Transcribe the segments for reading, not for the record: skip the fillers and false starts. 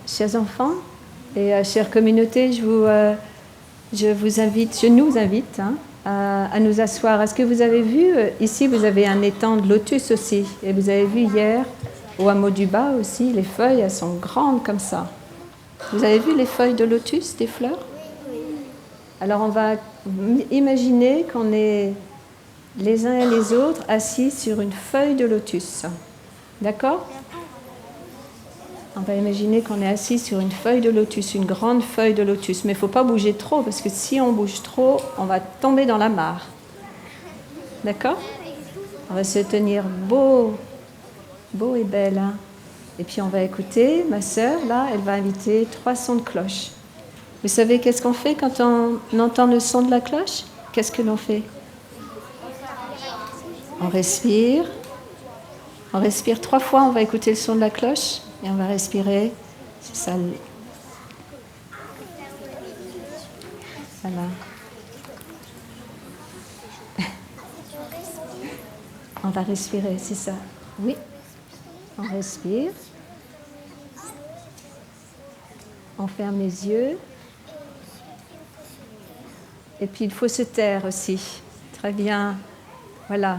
Chers enfants et chère communauté, je nous invite à nous asseoir. Est-ce que vous avez vu, ici vous avez un étang de lotus aussi, et vous avez vu hier, au hameau du bas aussi, les feuilles, elles sont grandes comme ça. Vous avez vu les feuilles de lotus, des fleurs? Alors on va imaginer qu'on est les uns et les autres assis sur une feuille de lotus. D'accord ? On va imaginer qu'on est assis sur une feuille de lotus, une grande feuille de lotus. Mais il ne faut pas bouger trop, parce que si on bouge trop, on va tomber dans la mare. D'accord ? On va se tenir beau et belle. Hein. Et puis on va écouter, ma sœur, là, elle va inviter 3 sons de cloche. Vous savez qu'est-ce qu'on fait quand on entend le son de la cloche? Qu'est-ce que l'on fait? On respire. On respire 3 fois, on va écouter le son de la cloche. Et on va respirer. C'est ça. Voilà. On va respirer, c'est ça. Oui. On respire. On ferme les yeux. Et puis il faut se taire aussi. Très bien. Voilà.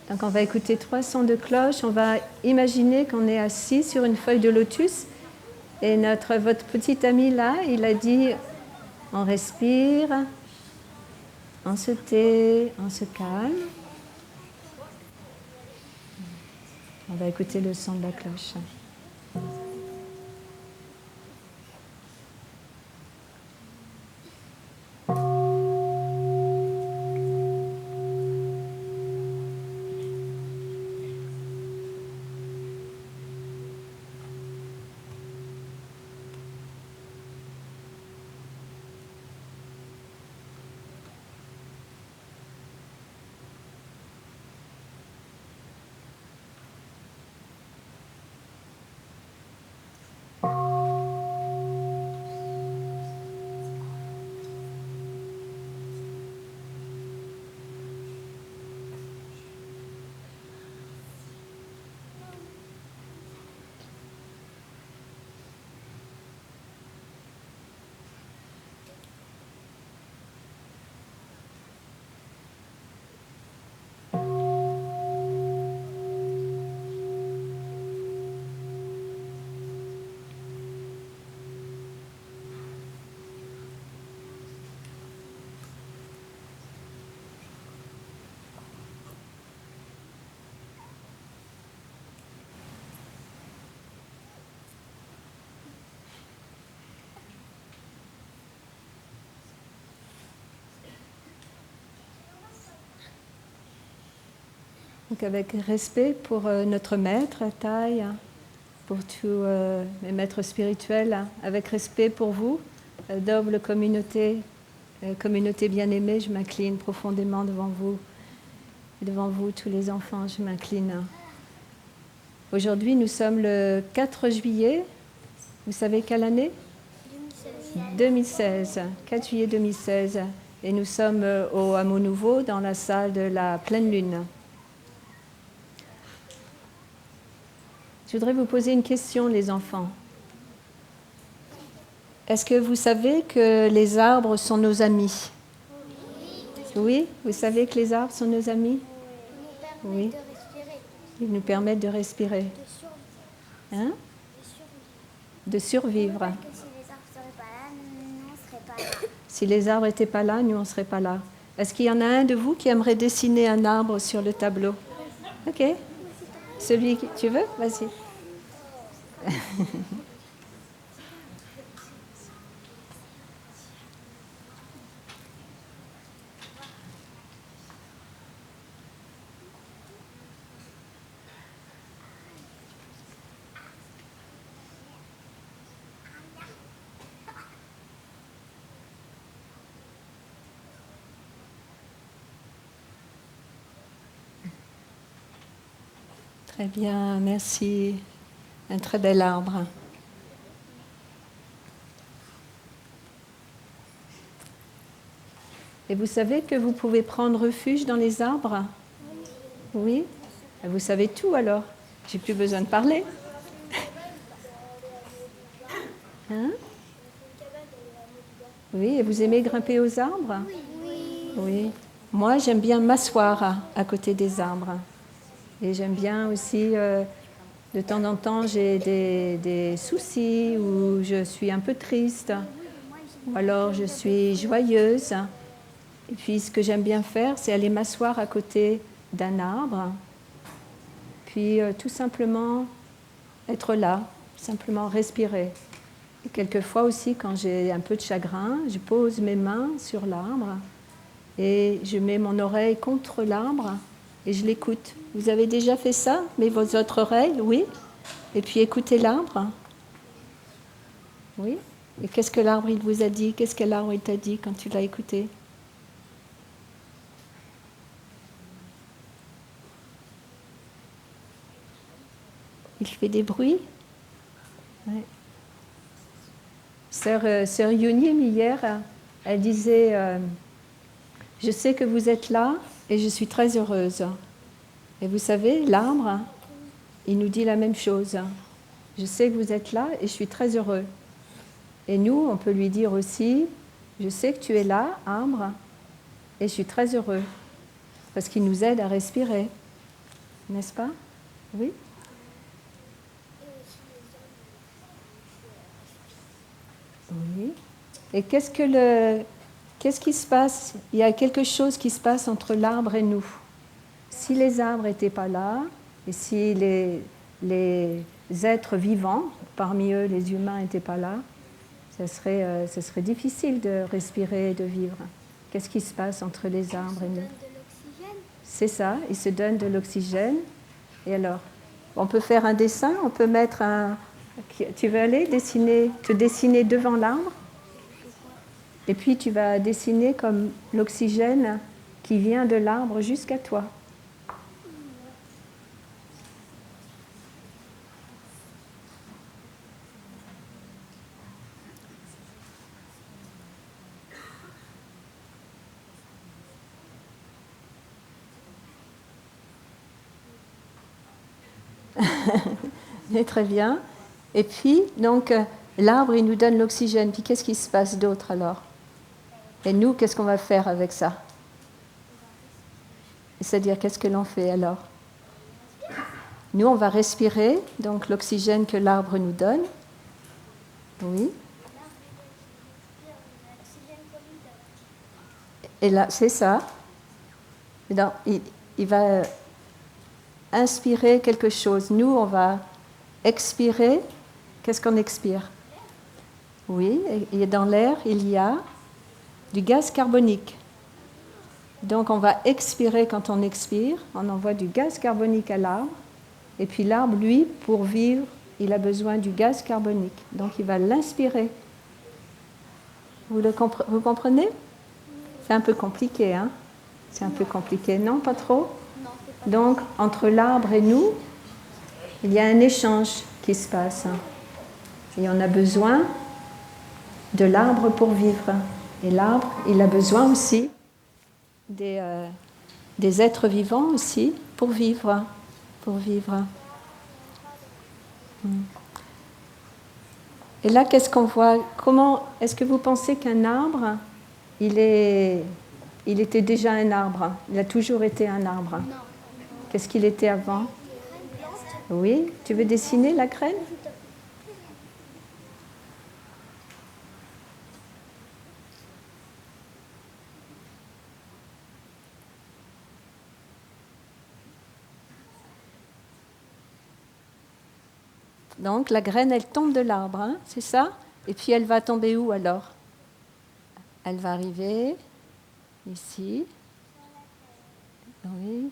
Donc on va écouter 3 sons de cloche. On va imaginer qu'on est assis sur une feuille de lotus. Et votre petit ami là, il a dit, on respire, on se tait, on se calme. On va écouter le son de la cloche. Donc avec respect pour notre maître, Taille, pour tous mes maîtres spirituels, avec respect pour vous, noble communauté, communauté bien-aimée, je m'incline profondément devant vous. Et devant vous, tous les enfants, je m'incline. Aujourd'hui, nous sommes le 4 juillet. Vous savez quelle année? 2016. 4 juillet 2016. Et nous sommes au Hameau Nouveau, dans la salle de la pleine lune. Je voudrais vous poser une question, les enfants. Est-ce que vous savez que les arbres sont nos amis? Oui, vous savez que les arbres sont nos amis? Oui. Ils nous permettent de respirer. Hein? De survivre. Si les arbres n'étaient pas là, nous, on ne serait pas là. Est-ce qu'il y en a un de vous qui aimerait dessiner un arbre sur le tableau? Ok. Celui que tu veux? Vas-y. Très bien, merci. Un très bel arbre. Et vous savez que vous pouvez prendre refuge dans les arbres? Oui. Vous savez tout alors? J'ai plus besoin de parler. Oui, et vous aimez grimper aux arbres? Oui. Oui. Moi, j'aime bien m'asseoir à côté des arbres. Et j'aime bien aussi, de temps en temps, j'ai des soucis ou je suis un peu triste. Ou alors je suis joyeuse. Et puis ce que j'aime bien faire, c'est aller m'asseoir à côté d'un arbre. Puis tout simplement être là, simplement respirer. Et quelquefois aussi, quand j'ai un peu de chagrin, je pose mes mains sur l'arbre et je mets mon oreille contre l'arbre et je l'écoute. Vous avez déjà fait ça? Mais vos autres oreilles, oui. Et puis écoutez l'arbre. Oui. Et qu'est-ce que l'arbre il vous a dit? Qu'est-ce que l'arbre il t'a dit quand tu l'as écouté? Il fait des bruits? Ouais. Sœur Yunim, hier, elle disait je sais que vous êtes là et je suis très heureuse. Et vous savez, l'arbre, il nous dit la même chose. Je sais que vous êtes là et je suis très heureux. Et nous, on peut lui dire aussi, je sais que tu es là, arbre, et je suis très heureux. Parce qu'il nous aide à respirer. N'est-ce pas? Oui? Oui. Et qu'est-ce qui se passe? Il y a quelque chose qui se passe entre l'arbre et nous. Si les arbres n'étaient pas là, et si les êtres vivants, parmi eux les humains, n'étaient pas là, ce serait difficile de respirer et de vivre. Qu'est-ce qui se passe entre les arbres et nous? C'est ça, ils se donnent de l'oxygène. Et alors, on peut faire un dessin, on peut mettre un... Tu veux aller te dessiner devant l'arbre? Et puis tu vas dessiner comme l'oxygène qui vient de l'arbre jusqu'à toi. Très bien. Et puis, donc, l'arbre, il nous donne l'oxygène. Puis, qu'est-ce qui se passe d'autre alors? Et nous, qu'est-ce qu'on va faire avec ça? C'est-à-dire, qu'est-ce que l'on fait alors? Nous, on va respirer, donc l'oxygène que l'arbre nous donne. Oui. Et là, c'est ça. Donc, il va inspirer quelque chose. Nous, on va expirer. Qu'est-ce qu'on expire? Oui, et dans l'air, il y a du gaz carbonique. Donc on va expirer quand on expire, on envoie du gaz carbonique à l'arbre, et puis l'arbre, lui, pour vivre, il a besoin du gaz carbonique. Donc il va l'inspirer. Vous comprenez? C'est un peu compliqué, hein? C'est un peu compliqué, non? Pas trop? Donc entre l'arbre et nous, il y a un échange qui se passe. Et on a besoin de l'arbre pour vivre. Et l'arbre, il a besoin aussi des êtres vivants aussi pour vivre. Pour vivre. Et là, qu'est-ce qu'on voit? Comment est-ce que vous pensez qu'un arbre, il était déjà un arbre? Il a toujours été un arbre? Non. Qu'est-ce qu'il était avant? Oui, tu veux dessiner la graine? Donc la graine, elle tombe de l'arbre, hein, c'est ça? Et puis elle va tomber où alors? Elle va arriver ici. Oui.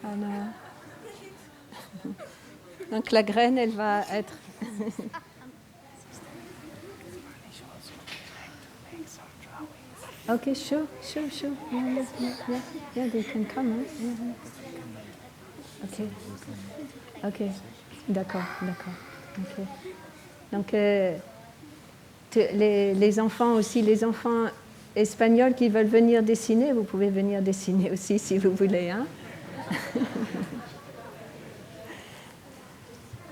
Alors. Donc la graine, elle va être... Okay, sure. Yeah, they can come. Huh? Yeah. Ok. Ok. D'accord. Ok. Donc, les enfants aussi, les enfants espagnols qui veulent venir dessiner, vous pouvez venir dessiner aussi si vous voulez. Hein.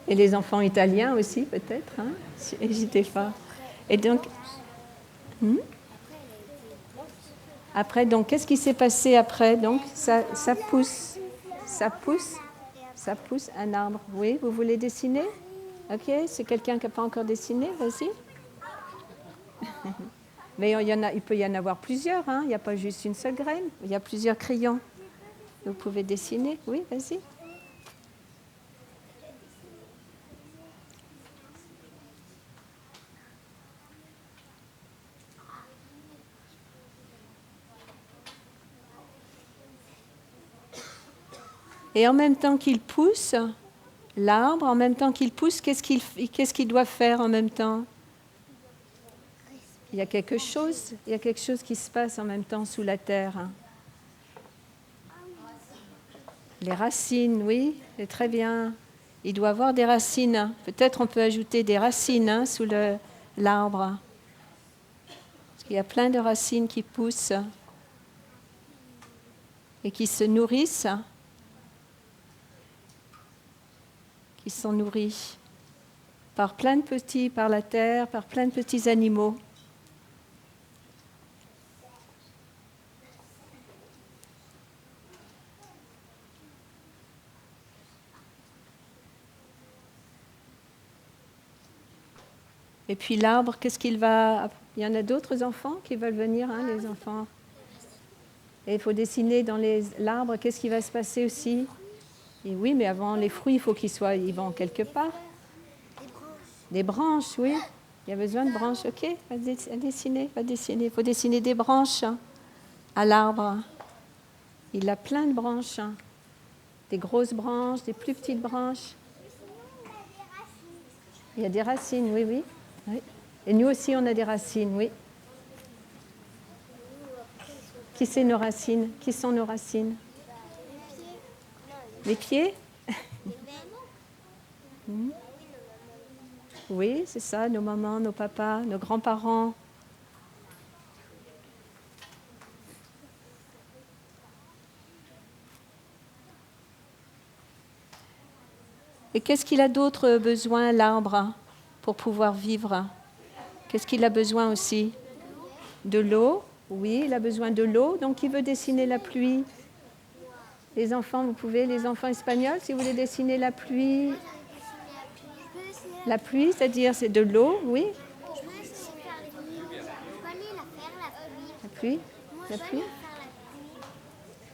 Et les enfants italiens aussi, peut-être. Hein. N'hésitez pas. Et donc, après, donc, qu'est-ce qui s'est passé après? Donc, ça pousse un arbre. Oui, vous voulez dessiner? Ok, c'est quelqu'un qui n'a pas encore dessiné, vas-y. Mais il peut y en avoir plusieurs, hein. Il n'y a pas juste une seule graine, il y a plusieurs crayons. Vous pouvez dessiner, oui, vas-y. Et en même temps qu'il pousse, l'arbre, en même temps qu'il pousse, qu'est-ce qu'il doit faire en même temps? Il y a quelque chose qui se passe en même temps sous la terre. Hein. Les racines, oui, c'est très bien. Il doit avoir des racines. Peut-être on peut ajouter des racines sous l'arbre. Parce qu'il y a plein de racines qui poussent et qui se nourrissent, qui sont nourris par la terre, par plein de petits animaux. Et puis l'arbre, qu'est-ce qu'il va... Il y en a d'autres enfants qui veulent venir, hein, les enfants. Et il faut dessiner dans l'arbre, qu'est-ce qui va se passer aussi? Et oui, mais avant les fruits, il faut ils vont quelque part. Des branches, oui. Il y a besoin de branches, ok. Va dessiner. Il faut dessiner des branches à l'arbre. Il a plein de branches. Des grosses branches, des plus petites branches. Il y a des racines, oui. Et nous aussi, on a des racines, oui. Qui sont nos racines? Les pieds. Oui, c'est ça, nos mamans, nos papas, nos grands-parents. Et qu'est-ce qu'il a d'autre besoin, l'arbre, pour pouvoir vivre? Qu'est-ce qu'il a besoin aussi? De l'eau. Oui, il a besoin de l'eau, donc il veut dessiner la pluie. Les enfants, les enfants espagnols, si vous voulez dessiner la pluie. La pluie, c'est-à-dire c'est de l'eau, oui. La pluie.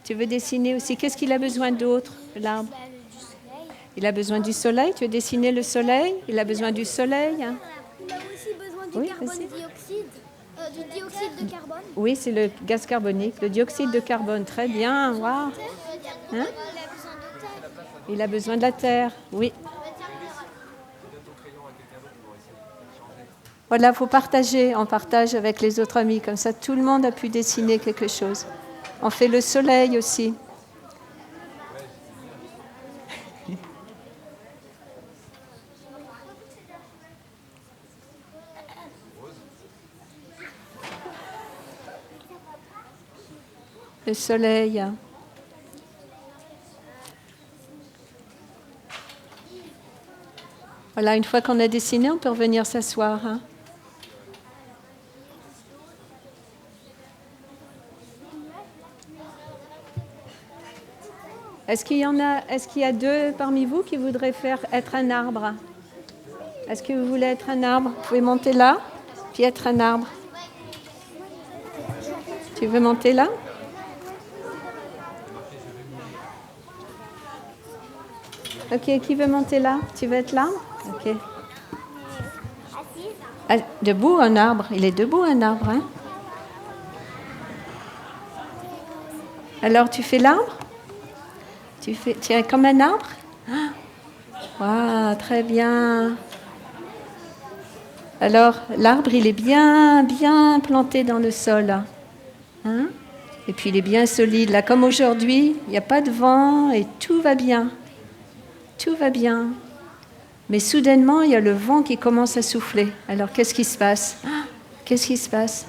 Tu veux dessiner aussi, qu'est-ce qu'il a besoin d'autre, l'arbre? Il a besoin du soleil, tu veux dessiner le soleil? Il a besoin du soleil. Hein. Il a aussi besoin du dioxyde de carbone. Oui, c'est le gaz carbonique, le dioxyde de carbone. Très bien, waouh. Hein? Il a besoin de la terre, oui. Voilà, il faut partager. On partage avec les autres amis. Comme ça, tout le monde a pu dessiner quelque chose. On fait le soleil aussi. Le soleil. Voilà, une fois qu'on a dessiné, on peut revenir s'asseoir. Hein. Est-ce qu'il y a deux parmi vous qui voudraient être un arbre? Est-ce que vous voulez être un arbre? Vous pouvez monter là, puis être un arbre. Tu veux monter là? Ok, qui veut monter là? Tu veux être l'arbre? Ok. Debout, un arbre. Il est debout, un arbre. Hein? Alors, tu fais l'arbre? Tu es comme un arbre? Wow, très bien. Alors, l'arbre, il est bien planté dans le sol. Hein? Et puis, il est bien solide. Là, comme aujourd'hui, il n'y a pas de vent et tout va bien. tout va bien. Mais soudainement, il y a le vent qui commence à souffler. Alors, qu'est-ce qui se passe? Qu'est-ce qui se passe?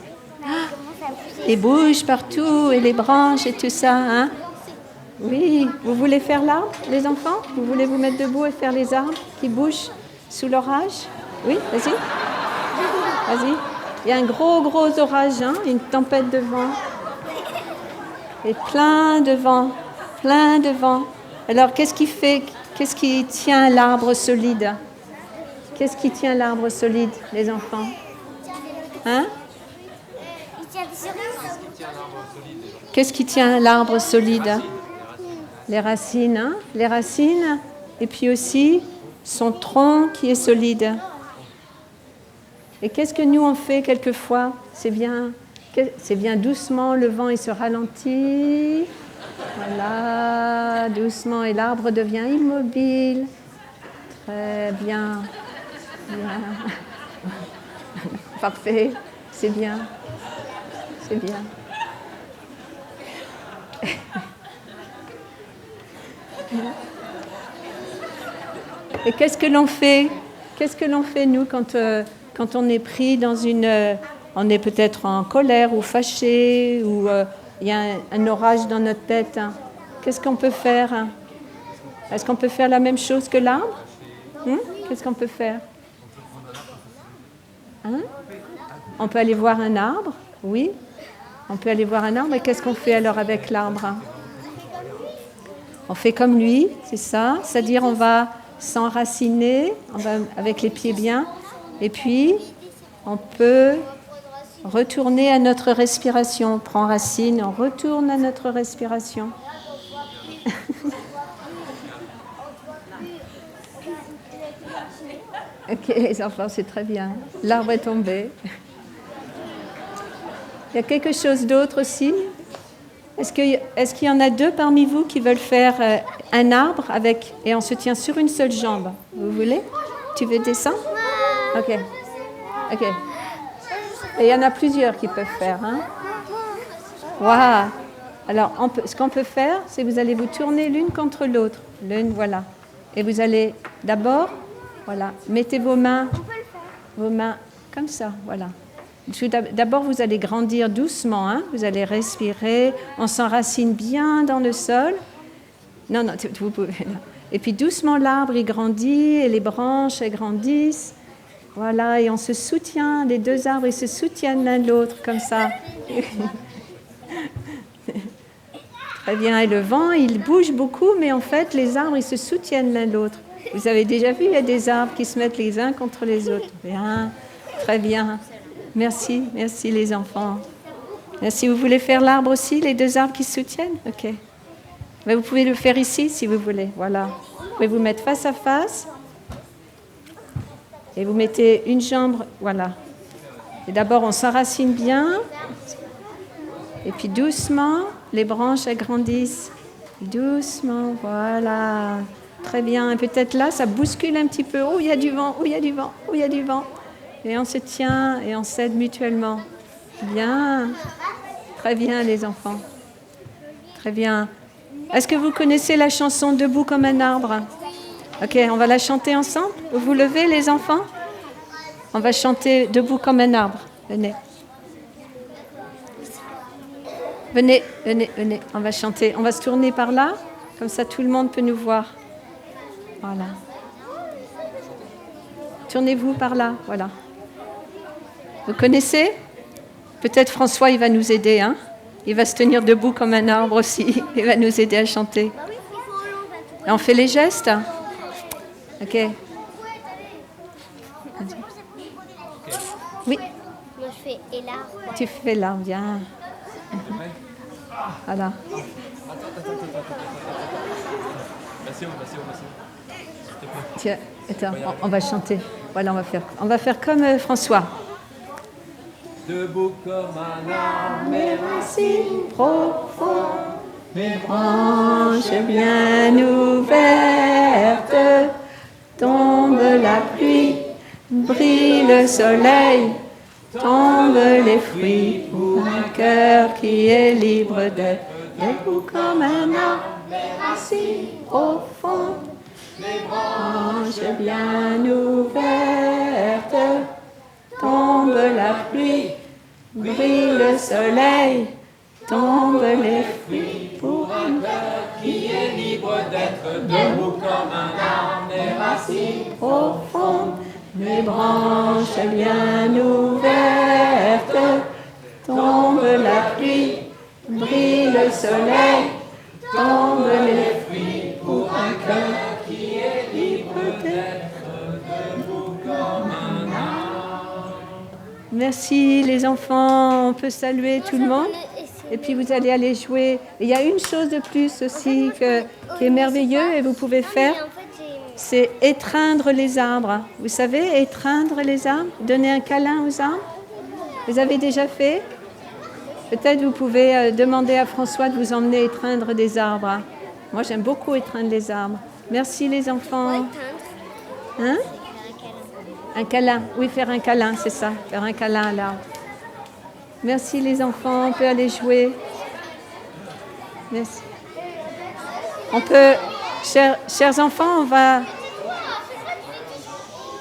Les bouges partout, et les branches et tout ça. Hein? Oui, vous voulez faire l'arbre, les enfants? Vous voulez vous mettre debout et faire les arbres qui bougent sous l'orage? Oui, vas-y. Vas-y. Il y a un gros orage, hein? Une tempête de vent. Et plein de vent, plein de vent. Alors, qu'est-ce qui tient l'arbre solide? Qu'est-ce qui tient l'arbre solide, les enfants? Hein? Qu'est-ce qui tient l'arbre solide? Les racines, hein? Les racines, et puis aussi son tronc qui est solide. Et qu'est-ce que nous on fait quelquefois? C'est bien doucement, le vent il se ralentit. Voilà, doucement, et l'arbre devient immobile. Très bien. Bien. Parfait, c'est bien. C'est bien. Et qu'est-ce que l'on fait? Qu'est-ce que l'on fait, nous, quand on est pris dans on est peut-être en colère ou fâché, ou il y a un orage dans notre tête. Hein? Qu'est-ce qu'on peut faire? Hein? Est-ce qu'on peut faire la même chose que l'arbre? Qu'est-ce qu'on peut faire? Hein? On peut aller voir un arbre, oui. On peut aller voir un arbre, mais qu'est-ce qu'on fait alors avec l'arbre? On fait comme lui, c'est ça. C'est-à-dire on va s'enraciner, on va avec les pieds bien, et puis on peut retourner à notre respiration. On prend racine, on retourne à notre respiration. Ok, les enfants, c'est très bien. L'arbre est tombé. Il y a quelque chose d'autre aussi? Est-ce qu'il y en a deux parmi vous qui veulent faire un arbre et on se tient sur une seule jambe? Vous voulez? Tu veux descendre? Ok. Ok. Et il y en a plusieurs qui peuvent faire. Hein? Waouh! Alors, ce qu'on peut faire, c'est que vous allez vous tourner l'une contre l'autre. Voilà. Et vous allez d'abord, voilà, mettez vos mains comme ça, voilà. D'abord, vous allez grandir doucement, hein? Vous allez respirer, on s'enracine bien dans le sol. Non, vous pouvez. Et puis doucement, l'arbre, il grandit et les branches, elles grandissent. Voilà, et on se soutient, les deux arbres, ils se soutiennent l'un l'autre, comme ça. Très bien, et le vent, il bouge beaucoup, mais en fait, les arbres, ils se soutiennent l'un l'autre. Vous avez déjà vu, il y a des arbres qui se mettent les uns contre les autres. Bien, très bien. Merci les enfants. Merci, vous voulez faire l'arbre aussi, les deux arbres qui se soutiennent? Ok. Mais vous pouvez le faire ici, si vous voulez. Voilà. Vous pouvez vous mettre face à face. Et vous mettez une jambe, voilà. Et d'abord, on s'enracine bien. Et puis doucement, les branches agrandissent. Doucement, voilà. Très bien. Et peut-être là, ça bouscule un petit peu. Oh, il y a du vent, oh, il y a du vent, oh, il y a du vent. Et on se tient et on s'aide mutuellement. Bien. Très bien, les enfants. Très bien. Est-ce que vous connaissez la chanson « Debout comme un arbre » ? Ok, on va la chanter ensemble. Vous vous levez, les enfants ? On va chanter « Debout comme un arbre ». Venez. Venez. On va chanter. On va se tourner par là. Comme ça, tout le monde peut nous voir. Voilà. Tournez-vous par là. Voilà. Vous connaissez ? Peut-être François, il va nous aider. Hein ? Il va se tenir debout comme un arbre aussi. Il va nous aider à chanter. Et on fait les gestes ? Ok. Oui. Moi, je fais et l'arbre. Tu fais l'arbre, bien. Voilà. Tiens, attends, on va chanter. Voilà, on va faire comme François. Debout comme un arbre, mes racines profondes, mes branches bien ouvertes, tombe la pluie, brille le soleil, tombent les fruits pour un cœur qui est libre d'être. Debout comme un arbre, mes racines profondes, mes branches bien ouvertes, tombe la pluie, brille le soleil, tombe les fruits pour un cœur qui est libre d'être debout comme un arbre des racines profondes. Les branches bien ouvertes, tombe la pluie, brille le soleil, tombe les fruits pour un cœur qui est libre d'être debout comme un arbre. Merci les enfants, on peut saluer tout le monde. Et puis vous allez aller jouer. Il y a une chose de plus aussi qui est merveilleux et vous pouvez faire, c'est étreindre les arbres. Vous savez, étreindre les arbres, donner un câlin aux arbres. Vous avez déjà fait? Peut-être vous pouvez demander à François de vous emmener étreindre des arbres. Moi, j'aime beaucoup étreindre les arbres. Merci les enfants. Hein? Un câlin. Oui, faire un câlin, c'est ça. Faire un câlin à l'arbre. Merci les enfants, on peut aller jouer. Merci. On peut, chers enfants, on va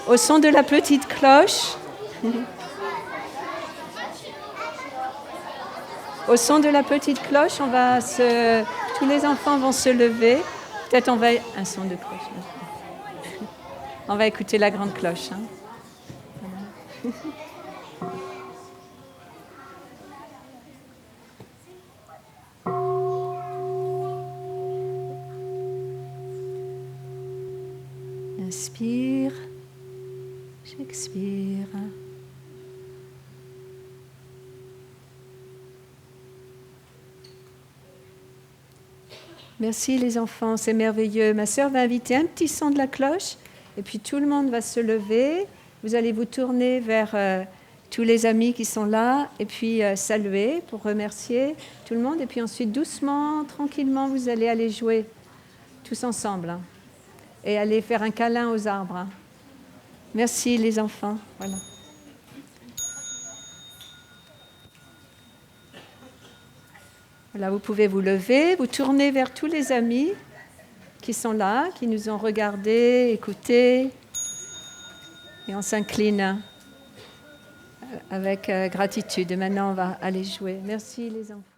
au son de la petite cloche. Au son de la petite cloche, tous les enfants vont se lever. Peut-être on va un son de cloche. On va écouter la grande cloche. Hein. Inspire, j'expire. Merci les enfants, c'est merveilleux. Ma sœur va inviter un petit son de la cloche et puis tout le monde va se lever. Vous allez vous tourner vers tous les amis qui sont là et puis saluer pour remercier tout le monde. Et puis ensuite, doucement, tranquillement, vous allez aller jouer tous ensemble. Hein. Et aller faire un câlin aux arbres. Hein. Merci les enfants. Voilà. Voilà, vous pouvez vous lever, vous tourner vers tous les amis qui sont là, qui nous ont regardés, écoutés. Et on s'incline avec gratitude. Et maintenant, on va aller jouer. Merci les enfants.